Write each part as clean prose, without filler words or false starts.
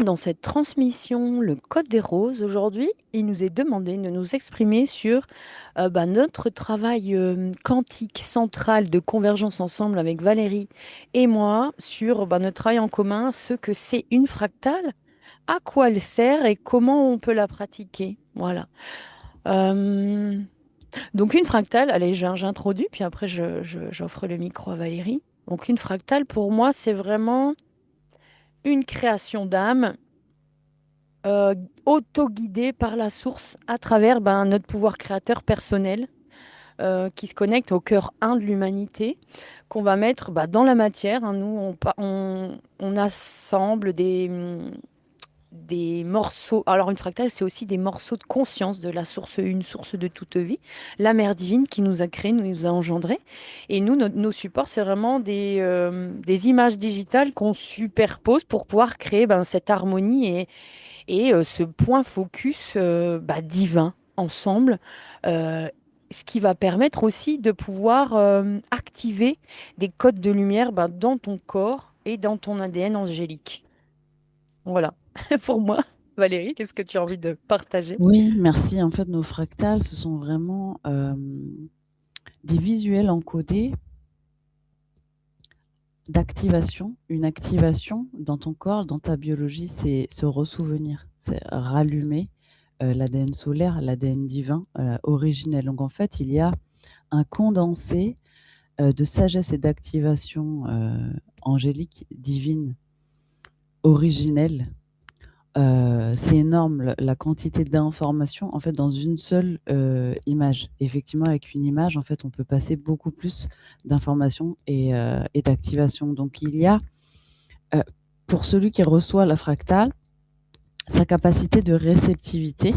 ensemble dans cette transmission, le code des roses. Aujourd'hui, il nous est demandé de nous exprimer sur notre travail quantique central de convergence ensemble avec Valérie et moi sur notre travail en commun, ce que c'est une fractale, à quoi elle sert et comment on peut la pratiquer. Voilà. Euh, donc une fractale, allez, j'introduis, puis après j'offre le micro à Valérie. Donc une fractale, pour moi, c'est vraiment une création d'âme euh, auto-guidée par la source à travers notre pouvoir créateur personnel qui se connecte au cœur un de l'humanité, qu'on va mettre dans la matière, hein. Nous, on assemble des morceaux. Alors, une fractale, c'est aussi des morceaux de conscience de la source une, source de toute vie, la mère divine qui nous a créés, nous a engendrés. Et nous, nos supports, c'est vraiment des images digitales qu'on superpose pour pouvoir créer cette harmonie et ce point focus divin ensemble, euh, ce qui va permettre aussi de pouvoir activer des codes de lumière dans ton corps et dans ton ADN angélique. Voilà, pour moi. Valérie, qu'est-ce que tu as envie de partager? Oui, merci. En fait, nos fractales, ce sont vraiment des visuels encodés d'activation. Une activation dans ton corps, dans ta biologie, c'est se ressouvenir, c'est rallumer l'ADN solaire, l'ADN divin originel. Donc en fait, il y a un condensé de sagesse et d'activation angélique, divine, originelle. C'est énorme la quantité d'informations, en fait, dans une seule, image. Effectivement, avec une image, en fait, on peut passer beaucoup plus d'informations et d'activation. Donc il y a, heu, pour celui qui reçoit la fractale, sa capacité de réceptivité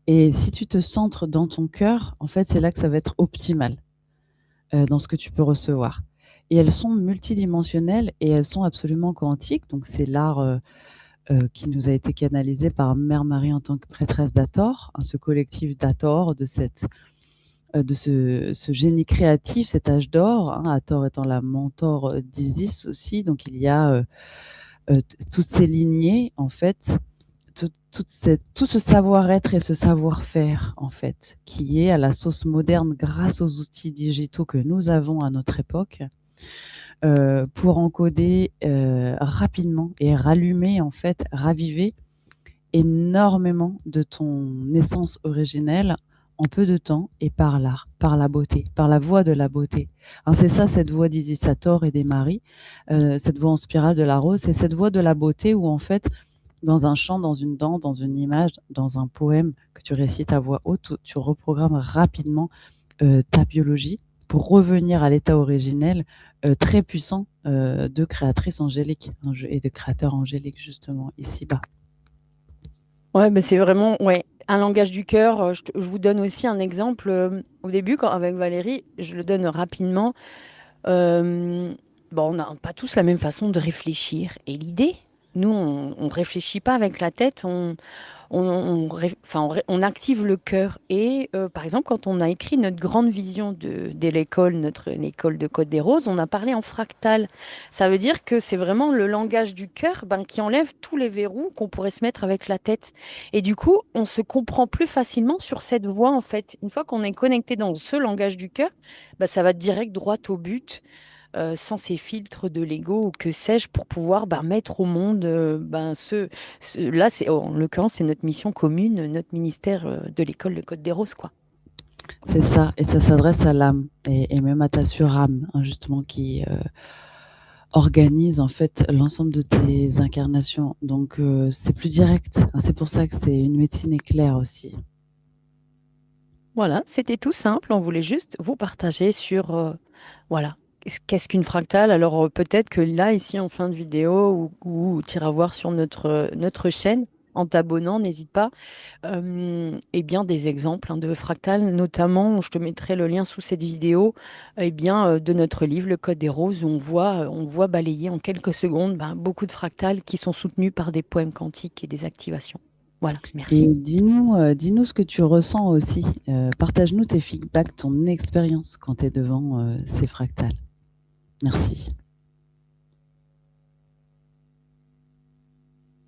et si tu te centres dans ton cœur, en fait, c'est là que ça va être optimal, dans ce que tu peux recevoir et elles sont multidimensionnelles et elles sont absolument quantiques. Donc c'est l'art, qui nous a été canalisé par Mère Marie en tant que prêtresse d'Hathor, hein, ce collectif d'Hathor, de ce génie créatif, cet âge d'or, hein, Hathor étant la mentor d'Isis aussi. Donc il y a toutes ces lignées, en fait, tout ce savoir-être et ce savoir-faire, en fait, qui est à la sauce moderne grâce aux outils digitaux que nous avons à notre époque, pour encoder rapidement et rallumer, en fait, raviver énormément de ton essence originelle en peu de temps et par l'art, par la beauté, par la voie de la beauté. Hein, c'est ça cette voie d'Isis Sator et des maris, cette voie en spirale de la rose, c'est cette voie de la beauté où en fait, dans un chant, dans une danse, dans une image, dans un poème que tu récites à voix haute, tu reprogrammes rapidement ta biologie pour revenir à l'état originel très puissant de créatrice angélique et de créateur angélique justement ici-bas. Ouais, mais c'est vraiment un langage du cœur. Je vous donne aussi un exemple. Au début, avec Valérie, je le donne rapidement. Euh, on n'a pas tous la même façon de réfléchir. Et l'idée, nous, on ne réfléchit pas avec la tête, on active le cœur. Et par exemple, quand on a écrit notre grande vision de l'école, notre école de Côte des Roses, on a parlé en fractal. Ça veut dire que c'est vraiment le langage du cœur qui enlève tous les verrous qu'on pourrait se mettre avec la tête. Et du coup, on se comprend plus facilement sur cette voie, en fait. Une fois qu'on est connecté dans ce langage du cœur, ça va direct droit au but sans ces filtres de l'ego ou que sais-je pour pouvoir mettre au monde là c'est en l'occurrence c'est notre mission commune, notre ministère de l'école de Côte des Roses quoi. C'est ça, et ça s'adresse à l'âme et même à ta surâme, hein, justement, qui organise en fait l'ensemble de tes incarnations. Donc c'est plus direct, hein. C'est pour ça que c'est une médecine éclair aussi. Voilà, c'était tout simple, on voulait juste vous partager sur voilà, qu'est-ce qu'une fractale. Alors peut-être que là ici en fin de vidéo ou tu iras voir sur notre chaîne en t'abonnant, n'hésite pas. Et bien des exemples de fractales, notamment, je te mettrai le lien sous cette vidéo, de notre livre, Le Code des Roses, où on voit balayer en quelques secondes beaucoup de fractales qui sont soutenus par des poèmes quantiques et des activations. Voilà, merci. Et dis-nous ce que tu ressens aussi. Partage-nous tes feedbacks, ton expérience quand tu es devant ces fractales. Merci.